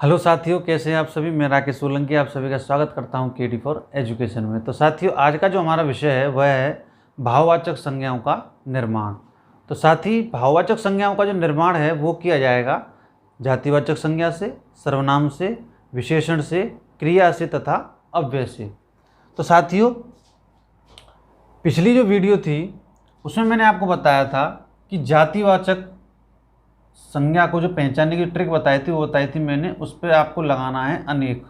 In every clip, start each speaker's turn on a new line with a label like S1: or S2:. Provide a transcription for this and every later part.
S1: Hello साथियों, कैसे हैं आप सभी। मैं राकेश सोलंकी आप सभी का स्वागत करता हूं केटी फॉर एजुकेशन में। तो साथियों, आज का जो हमारा विषय है वह है भाववाचक संज्ञाओं का निर्माण। तो साथी, भाववाचक संज्ञाओं का जो निर्माण है वो किया जाएगा जातिवाचक संज्ञा से, सर्वनाम से, विशेषण से, क्रिया से तथा अव्यय से। तो साथियों, पिछली जो वीडियो थी उसमें मैंने आपको बताया था कि जातिवाचक संज्ञा को जो पहचानने की ट्रिक बताई थी वो बताई थी मैंने, उस पर आपको लगाना है अनेक।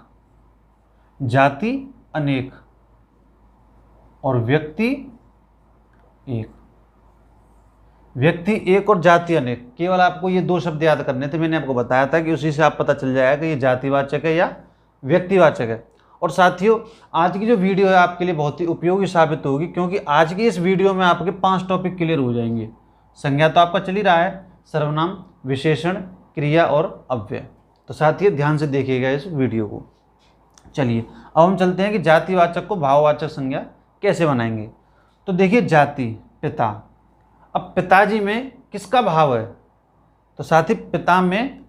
S1: जाति अनेक और व्यक्ति एक। व्यक्ति एक और जाति अनेक, केवल आपको ये दो शब्द याद करने थे। मैंने आपको बताया था कि उसी से आप पता चल जाएगा कि ये जातिवाचक है या व्यक्तिवाचक है। और साथियों, आज की जो वीडियो है आपके लिए बहुत ही उपयोगी साबित होगी, क्योंकि आज की इस वीडियो में आपके 5 टॉपिक क्लियर हो जाएंगे। संज्ञा तो आपका चल ही रहा है, सर्वनाम, विशेषण, क्रिया और अव्यय। तो साथियों, ध्यान से देखिएगा इस वीडियो को। चलिए अब हम चलते हैं कि जातिवाचक को भाववाचक संज्ञा कैसे बनाएंगे। तो देखिए, जाति पिता। अब पिताजी में किसका भाव है? तो साथी, पिता में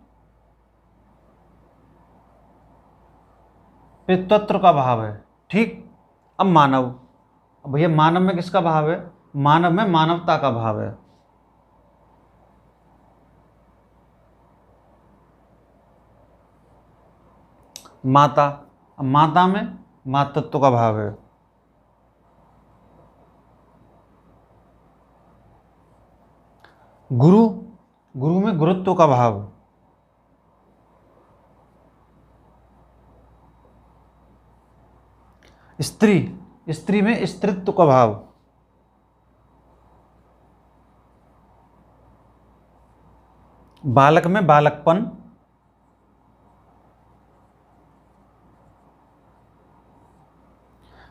S1: पितृत्व का भाव है। ठीक। अब मानव, अब भैया मानव में किसका भाव है? मानव में मानवता का भाव है। माता, अब माता में मातृत्व का भाव है। गुरु, गुरु में गुरुत्व का भाव। स्त्री, स्त्री में स्त्रीत्व का भाव। बालक में बालकपन।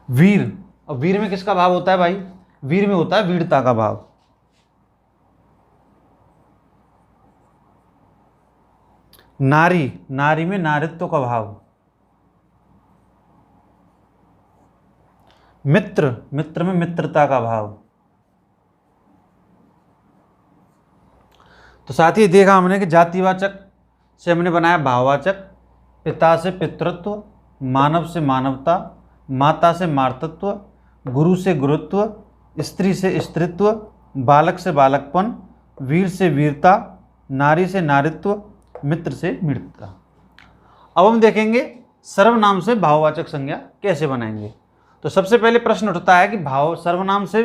S1: वीर, अब वीर में किसका भाव होता है भाई? वीर में होता है वीरता का भाव। नारी, नारी में नारित्व का भाव। मित्र, मित्र में मित्रता का भाव। तो साथ ही देखा हमने कि जातिवाचक से हमने बनाया भाववाचक, पिता से पितृत्व, मानव से मानवता, माता से मातृत्व, गुरु से गुरुत्व, स्त्री से स्त्रीत्व, बालक से बालकपन, वीर से वीरता, नारी से नारित्व, मित्र से मित्रता। अब हम देखेंगे सर्वनाम से भाववाचक संज्ञा कैसे बनाएंगे। तो सबसे पहले प्रश्न उठता है कि सर्वनाम से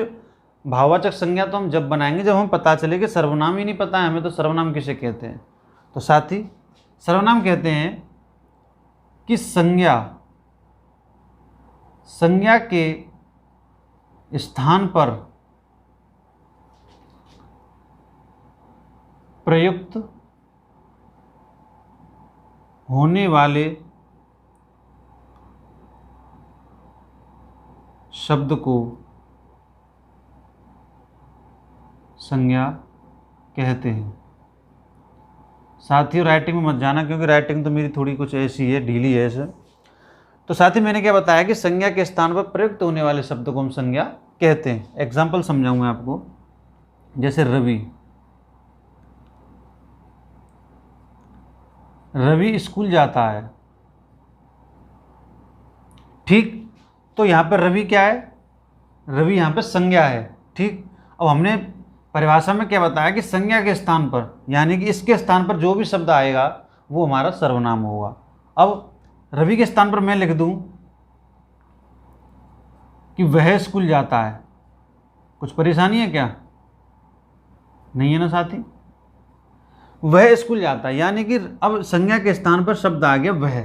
S1: भाववाचक संज्ञा तो हम जब बनाएंगे जब हमें पता चले कि सर्वनाम ही नहीं पता है हमें, तो सर्वनाम किसे कहते हैं? तो साथी, सर्वनाम कहते हैं कि संज्ञा के स्थान पर प्रयुक्त होने वाले शब्द को संज्ञा कहते हैं। साथियों, राइटिंग में मत जाना, क्योंकि राइटिंग तो मेरी थोड़ी कुछ ऐसी है, ढीली है ऐसे। तो साथी, मैंने क्या बताया कि संज्ञा के स्थान पर प्रयुक्त होने वाले शब्द को हम संज्ञा कहते हैं। एग्जाम्पल समझाऊंगा आपको। जैसे रवि, रवि स्कूल जाता है। ठीक। तो यहाँ पर रवि क्या है? रवि यहाँ पर संज्ञा है। ठीक। अब हमने परिभाषा में क्या बताया कि संज्ञा के स्थान पर, यानी कि इसके स्थान पर जो भी शब्द आएगा वो हमारा सर्वनाम होगा। अब रवि के स्थान पर मैं लिख दूं कि वह स्कूल जाता है। कुछ परेशानी है क्या? नहीं है ना साथी? वह स्कूल जाता है, यानी कि अब संज्ञा के स्थान पर शब्द आ गया वह।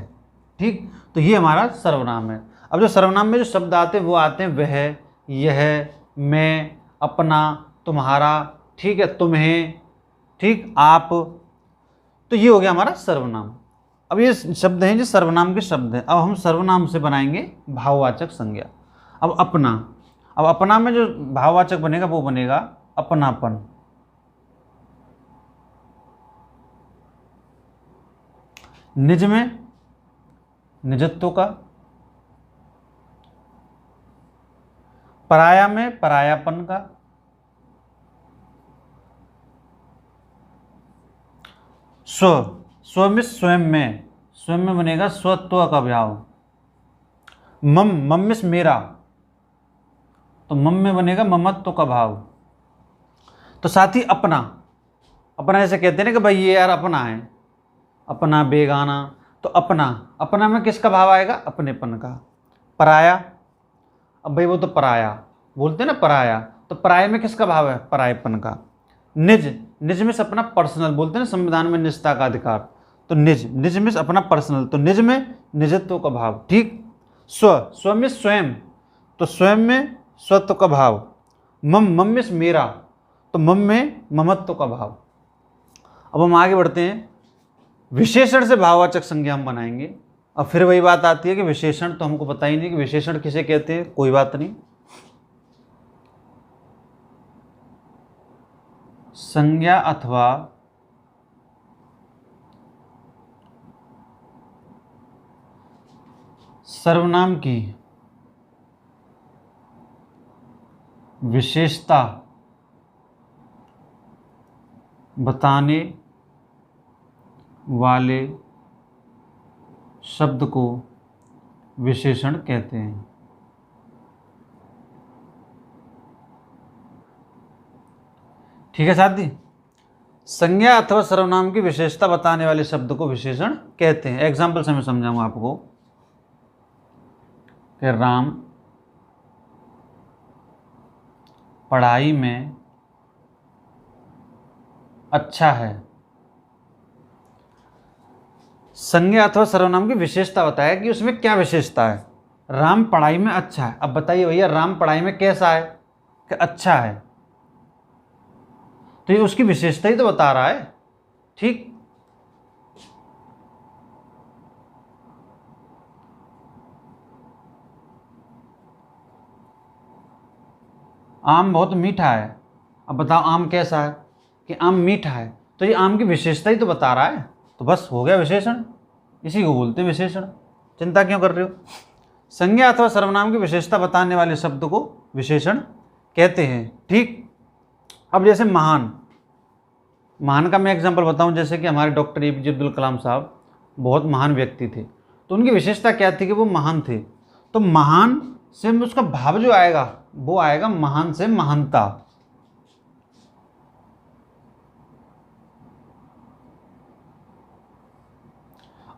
S1: ठीक। तो ये हमारा सर्वनाम है। अब जो सर्वनाम में जो शब्द आते हैं वो आते हैं वह, यह, मैं, अपना, तुम्हारा, ठीक है, तुम्हें, ठीक, आप। तो ये हो गया हमारा सर्वनाम। अब ये शब्द हैं जो सर्वनाम के शब्द हैं। अब हम सर्वनाम से बनाएंगे भाववाचक संज्ञा। अब अपना, अब अपना में जो भाववाचक बनेगा वो बनेगा अपनापन। निज में निजत्व का, पराया में परायापन का, स्व, स्व में स्वयं में, स्वयं में बनेगा स्वत्व का भाव। मम, मम मीन्स मेरा, तो मम में बनेगा ममत्व का भाव। तो साथ ही अपना, अपना ऐसे कहते हैं ना कि भाई ये यार अपना है, अपना, बेगाना, तो अपना, अपना में किसका भाव आएगा? अपनेपन का। पराया, अब भाई वो तो पराया बोलते हैं ना, पराया, तो पराये में किसका भाव है? परायेपन का। निज, निज में अपना पर्सनल, बोलते हैं ना संविधान में निजता का अधिकार, तो निज, निज में अपना पर्सनल, तो निज में निजत्व का भाव। ठीक। स्व, स्व में स्वयं, तो स्वयं में स्वत्व का भाव। मम, मम में मेरा, तो मम में ममत्व का भाव। अब हम आगे बढ़ते हैं, विशेषण से भाववाचक संज्ञा हम बनाएंगे। अब फिर वही बात आती है कि विशेषण तो हमको पता ही नहीं कि विशेषण किसे कहते हैं। कोई बात नहीं, संज्ञा अथवा सर्वनाम की विशेषता बताने वाले शब्द को विशेषण कहते हैं। ठीक है साथी, संज्ञा अथवा सर्वनाम की विशेषता बताने वाले शब्द को विशेषण कहते हैं। एग्जाम्पल से मैं समझाऊंगा आपको कि राम पढ़ाई में अच्छा है। संज्ञा अथवा सर्वनाम की विशेषता बताया कि उसमें क्या विशेषता है। राम पढ़ाई में अच्छा है। अब बताइए भैया, राम पढ़ाई में कैसा है? कि अच्छा है, तो ये उसकी विशेषता ही तो बता रहा है। ठीक। आम बहुत मीठा है। अब बताओ आम कैसा है? कि आम मीठा है, तो ये आम की विशेषता ही तो बता रहा है, तो बस हो गया विशेषण। इसी को बोलते हैं विशेषण। चिंता क्यों कर रहे हो? संज्ञा अथवा सर्वनाम की विशेषता बताने वाले शब्द को विशेषण कहते हैं। ठीक। अब जैसे महान, महान का मैं एग्जांपल बताऊं, जैसे कि हमारे डॉक्टर APJ अब्दुल कलाम साहब बहुत महान व्यक्ति थे, तो उनकी विशेषता क्या थी? कि वो महान थे। तो महान से उसका भाव जो आएगा वो आएगा महान से महानता।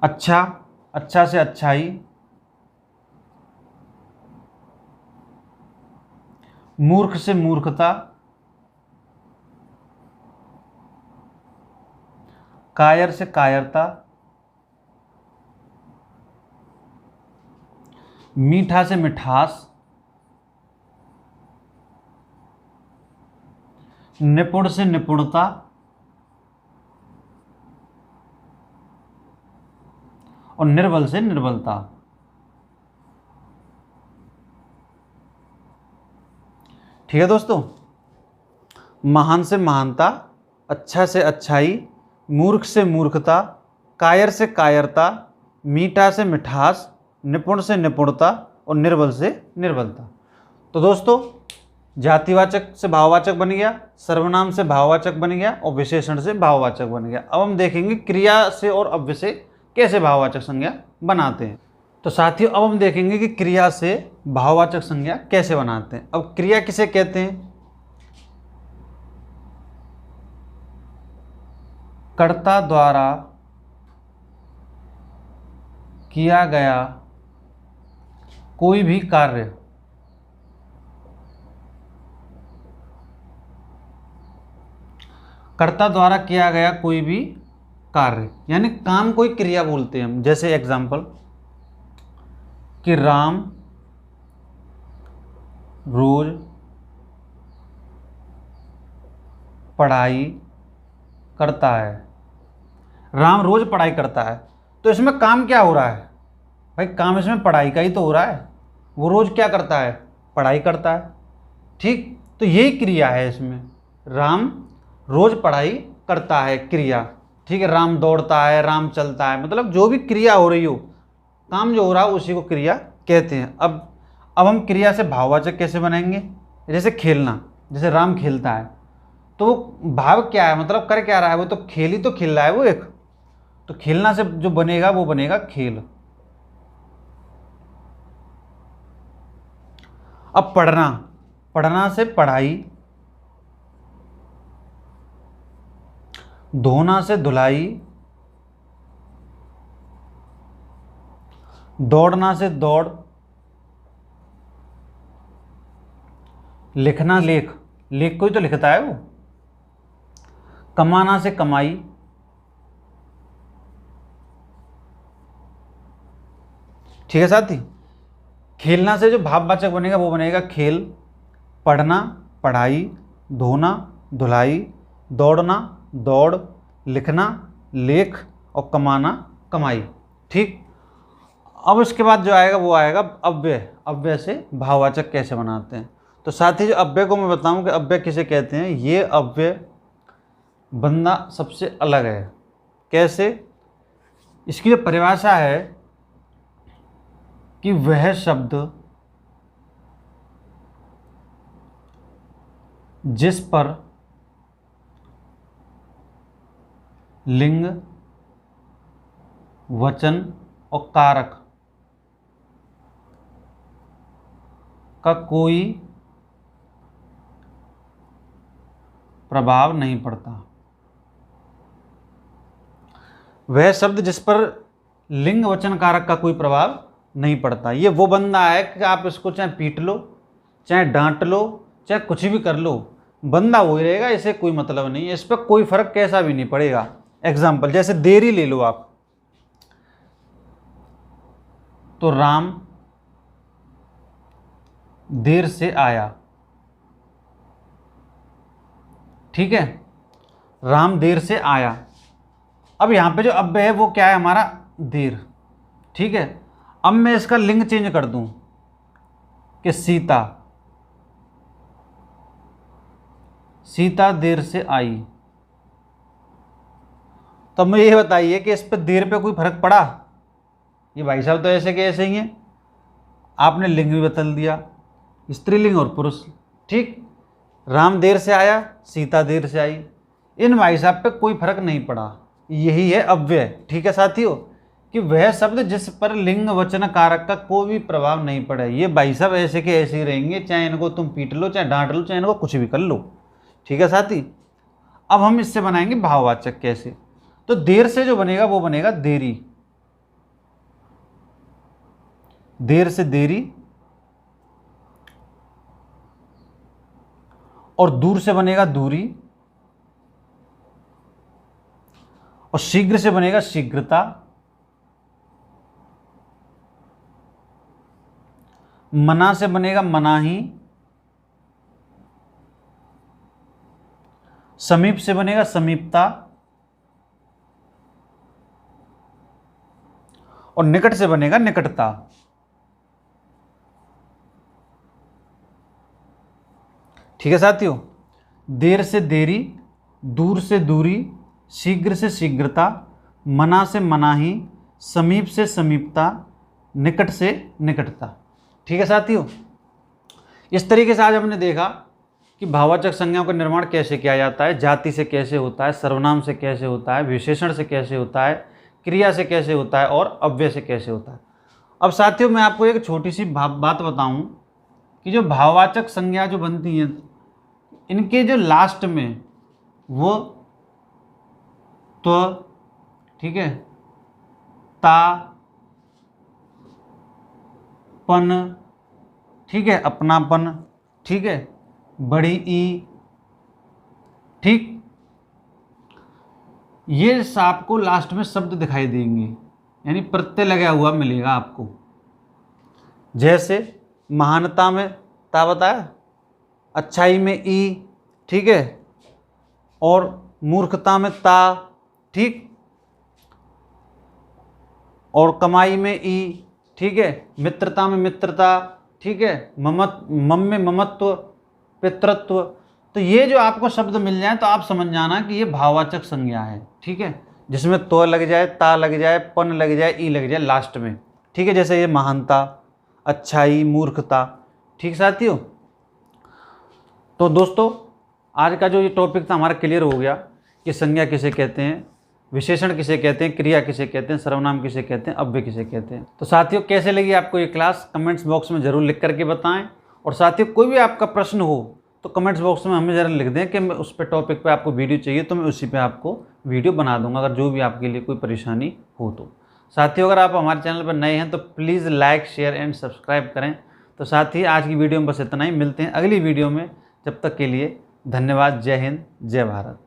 S1: अच्छा, अच्छा से अच्छाई। मूर्ख से मूर्खता। कायर से कायरता। मीठा से मिठास। निपुण से निपुणता। और निर्बल से निर्बलता। ठीक है दोस्तों, महान से महानता, अच्छा से अच्छाई, मूर्ख से मूर्खता, कायर से कायरता, मीठा से मिठास, निपुण से निपुणता और निर्बल से निर्बलता। तो दोस्तों, जातिवाचक से भाववाचक बन गया, सर्वनाम से भाववाचक बन गया और विशेषण से भाववाचक बन गया। अब हम देखेंगे क्रिया से और अव्यय से कैसे भाववाचक संज्ञा बनाते हैं। तो साथियों, अब हम देखेंगे कि क्रिया से भाववाचक संज्ञा कैसे बनाते हैं। अब क्रिया किसे कहते हैं? कर्ता द्वारा किया गया कोई भी कार्य कर्ता द्वारा किया गया कोई भी कार्य, यानी काम कोई क्रिया बोलते हैं हम। जैसे एग्जाम्पल कि राम रोज पढ़ाई करता है। राम रोज पढ़ाई करता है, तो इसमें काम क्या हो रहा है भाई? काम इसमें पढ़ाई का ही तो हो रहा है। वो रोज क्या करता है? पढ़ाई करता है। ठीक। तो यही क्रिया है इसमें, राम रोज पढ़ाई करता है, क्रिया। ठीक है। राम दौड़ता है, राम चलता है, मतलब जो भी क्रिया हो रही हो, काम जो हो रहा है उसी को क्रिया कहते हैं। अब हम क्रिया से भाववाचक कैसे बनाएंगे? जैसे खेलना, जैसे राम खेलता है, तो वो भाव क्या है? मतलब कर क्या रहा है? वो तो खेल ही तो खेल रहा है वो एक। तो खेलना से जो बनेगा वो बनेगा खेल। अब पढ़ना, पढ़ना से पढ़ाई, धोना से धुलाई, दौड़ना से दौड़, लिखना लेख, लेख कोई तो लिखता है वो, कमाना से कमाई, ठीक है साथी। खेलना से जो भाववाचक बनेगा वो बनेगा खेल, पढ़ना पढ़ाई, धोना धुलाई, दौड़ना दौड़, लिखना लेख और कमाना कमाई, ठीक। अब इसके बाद जो आएगा वो आएगा अव्यय। अव्यय से भाववाचक कैसे बनाते हैं, तो साथी जो अव्यय को मैं बताऊं कि अव्यय किसे कहते हैं। ये अव्यय बनना सबसे अलग है। कैसे, इसकी जो परिभाषा है कि वह शब्द जिस पर लिंग, वचन और कारक का कोई प्रभाव नहीं पड़ता। वह शब्द जिस पर लिंग वचन कारक का कोई प्रभाव नहीं पड़ता। ये वो बंदा है कि आप इसको चाहे पीट लो, चाहे डांट लो, चाहे कुछ भी कर लो, बंदा वही रहेगा, इसे कोई मतलब नहीं है, इस पर कोई फर्क कैसा भी नहीं पड़ेगा। एग्जाम्पल जैसे देरी ले लो आप, तो राम देर से आया, ठीक है, राम देर से आया। अब यहां पे जो अव्यय है वो क्या है हमारा, देर, ठीक है। अब मैं इसका लिंग चेंज कर दूं कि सीता, सीता देर से आई। तो मुझे ये बताइए कि इस पे देर पे कोई फर्क पड़ा? ये भाई साहब तो ऐसे के ऐसे ही हैं। आपने लिंग भी बदल दिया, स्त्रीलिंग और पुरुष, ठीक। राम देर से आया, सीता देर से आई, इन भाई साहब पे कोई फर्क नहीं पड़ा। यही है अव्यय, ठीक है साथियों, कि वह शब्द जिस पर लिंग वचन कारक का कोई भी प्रभाव नहीं पड़े। ये भाई साहब ऐसे के ऐसे ही रहेंगे, चाहे इनको तुम पीट लो, चाहे डांट लो, चाहे इनको कुछ भी कर लो, ठीक है साथी। अब हम इससे बनाएंगे भाववाचक कैसे, तो देर से जो बनेगा वो बनेगा देरी, देर से देरी, और दूर से बनेगा दूरी, और शीघ्र से बनेगा शीघ्रता, मना से बनेगा मनाही, समीप से बनेगा समीपता, और निकट से बनेगा निकटता। ठीक है साथियों, देर से देरी, दूर से दूरी, शीघ्र से शीघ्रता, मना से मनाही, समीप से समीपता, निकट से निकटता। ठीक है साथियों, इस तरीके से आज हमने देखा कि भाववाचक संज्ञाओं का निर्माण कैसे किया जाता है, जाति से कैसे होता है, सर्वनाम से कैसे होता है, विशेषण से कैसे होता है, क्रिया से कैसे होता है और अव्यय से कैसे होता है। अब साथियों मैं आपको एक छोटी सी बात बताऊं कि जो भाववाचक संज्ञा जो बनती हैं इनके जो लास्ट में वो तो, ठीक है, ता, पन, ठीक है, अपनापन, ठीक है, बड़ी ई, ठीक, ये आपको लास्ट में शब्द दिखाई देंगे, यानी प्रत्यय लगा हुआ मिलेगा आपको। जैसे महानता में ता बताया, अच्छाई में ई, ठीक है, और मूर्खता में ता, ठीक, और कमाई में ई, ठीक है, मित्रता में मित्रता, ठीक है, मम में ममत्व, पितृत्व। तो ये जो आपको शब्द मिल जाए तो आप समझ जाना कि ये भाववाचक संज्ञा है, ठीक है, जिसमें तो लग जाए, ता लग जाए, पन लग जाए, ई लग जाए लास्ट में, ठीक है। जैसे ये महानता, अच्छाई, मूर्खता, ठीक साथियों। तो दोस्तों आज का जो ये टॉपिक था हमारा क्लियर हो गया कि संज्ञा किसे कहते हैं, विशेषण किसे कहते हैं, क्रिया किसे कहते हैं, सर्वनाम किसे कहते हैं, अव्यय किसे कहते हैं। तो साथियों कैसे लगी आपको ये क्लास कमेंट्स बॉक्स में ज़रूर लिख करके बताएं। और साथियों कोई भी आपका प्रश्न हो तो कमेंट्स बॉक्स में हमें ज़रा लिख दें कि मैं उस पर टॉपिक पे आपको वीडियो चाहिए तो मैं उसी पे आपको वीडियो बना दूंगा, अगर जो भी आपके लिए कोई परेशानी हो तो। साथियों अगर आप हमारे चैनल पर नए हैं तो please like share and subscribe करें। तो साथ ही आज की वीडियो में बस इतना ही, मिलते हैं अगली वीडियो में। जब तक के लिए धन्यवाद। जय हिंद, जय भारत।